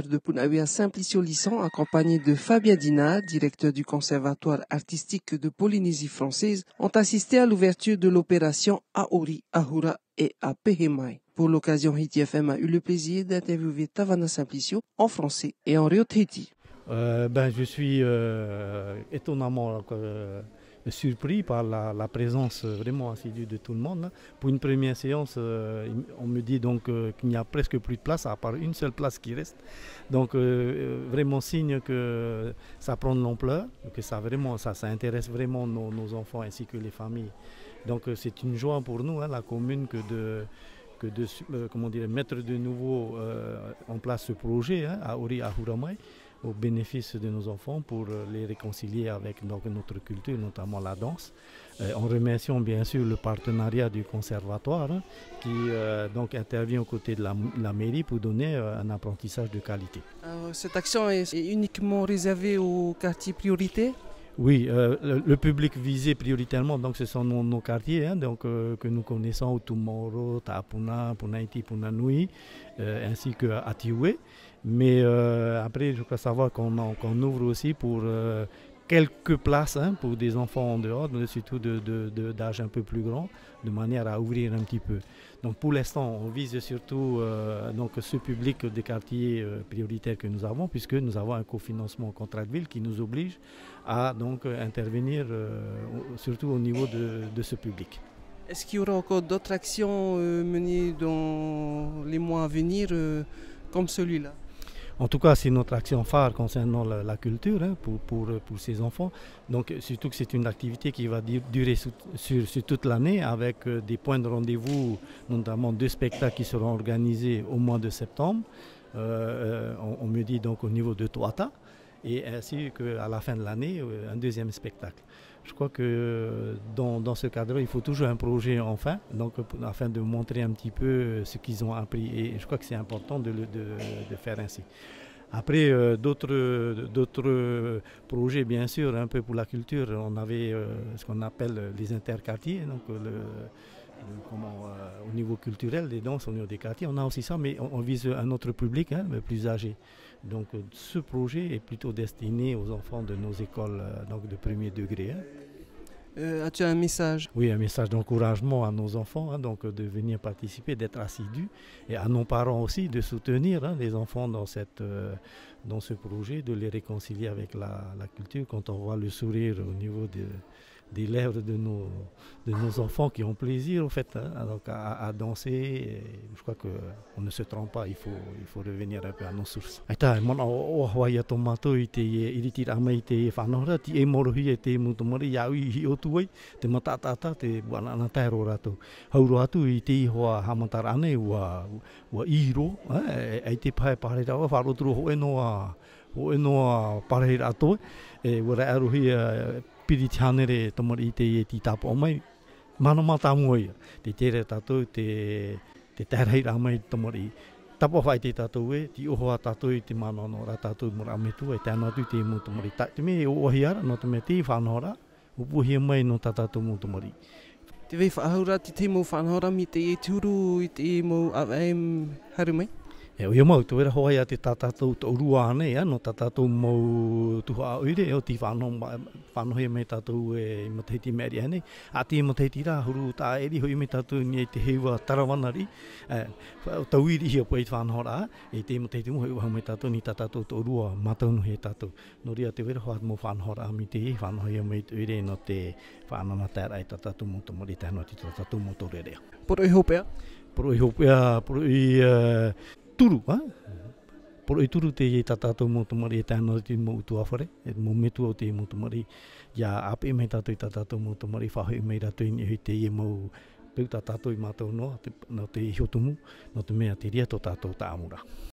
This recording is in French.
de Punawea Simplicio Lissan, accompagné de Fabien Dinard, directeur du Conservatoire artistique de Polynésie française, ont assisté à l'ouverture de l'opération Aori, Ahura et à Pehemai. Pour l'occasion, Haiti FM a eu le plaisir d'interviewer Tavana Simplicio en français et en Rio Haiti. Je suis étonnamment surpris par la présence vraiment assidue de tout le monde. Pour une première séance, on me dit donc qu'il n'y a presque plus de place, à part une seule place qui reste. Donc vraiment signe que ça prend de l'ampleur, que ça intéresse vraiment nos enfants ainsi que les familles. Donc c'est une joie pour nous, la commune, que de mettre de nouveau en place ce projet à Ori Ahuramai, au bénéfice de nos enfants pour les réconcilier avec notre culture, notamment la danse. En remerciant bien sûr le partenariat du conservatoire qui intervient aux côtés de la mairie pour donner un apprentissage de qualité. Alors, cette action est uniquement réservée aux quartiers prioritaires? Oui, le public visé prioritairement, donc ce sont nos quartiers que nous connaissons, Utumoro, Tapuna, Punaiti, Punanui, ainsi que Atiwe. Mais après, je crois savoir qu'on ouvre aussi pour quelques places pour des enfants en dehors, mais surtout d'âge un peu plus grand, de manière à ouvrir un petit peu. Donc pour l'instant, on vise surtout ce public des quartiers prioritaires que nous avons, puisque nous avons un cofinancement contrat de ville qui nous oblige à intervenir surtout au niveau de ce public. Est-ce qu'il y aura encore d'autres actions menées dans les mois à venir comme celui-là? En tout cas, c'est notre action phare concernant la culture pour ces enfants. Donc, surtout que c'est une activité qui va durer sur toute l'année avec des points de rendez-vous, notamment 2 spectacles qui seront organisés au mois de septembre. On me dit donc au niveau de Toata, et ainsi qu'à la fin de l'année, un 2e spectacle. Je crois que dans ce cadre, il faut toujours un projet afin de montrer un petit peu ce qu'ils ont appris. Et je crois que c'est important de faire ainsi. Après, d'autres projets, bien sûr, un peu pour la culture. On avait ce qu'on appelle les interquartiers, au niveau culturel, les danses au niveau des quartiers. On a aussi ça, mais on vise un autre public, plus âgé. Donc ce projet est plutôt destiné aux enfants de nos écoles de premier degré. As-tu un message? Oui, un message d'encouragement à nos enfants, de venir participer, d'être assidus, et à nos parents aussi de soutenir les enfants dans ce projet, de les réconcilier avec la culture. Quand on voit le sourire au niveau des lèvres de nos enfants qui ont plaisir au fait à danser, et je crois qu'on ne se trompe pas, il faut revenir un peu à nos sources. Piritianere tomori te tapo mai manamata moi te tere tato te terhei ramai tomori tapo fai te tato e ti oha tato te manono ra tato murametu e tana tu te mu tomori ta te me o hiara no te me te fanora upu hi mai no tato mu tomori te ve whaahura te mo whanhora mi te turu i te mo avaim harumai? Ia mau tu era hoia te tatatou taurua nei no tatatou mau tuha oire o ti whanohe me tatou e matahiti meri nei a te matahiti rā huru tā eri hoi me tatou ni te hewa tarawanari tauiri hia poi whanhora e te matahiti mo hoi me tatou ni tatatou taurua mataunu he tatou no ria te wera hoa mo whanhora mi te whanohe me oire no te whananatara e tatatou mo tamari tēnā ti tatatou mo tōrerea. Poro i hopea? Poro i hopea, poro i turu, poro i turu te i tatatou mo tamari e tēnā ti mo utuawhare, e mo metu o te mo tamari, ia ape me tatou i tatatou mo tamari, whahoi me ratou i hui te i mo peu tatatou i mātou no te hiotumu, no te mea te ria tō tātou tā amura.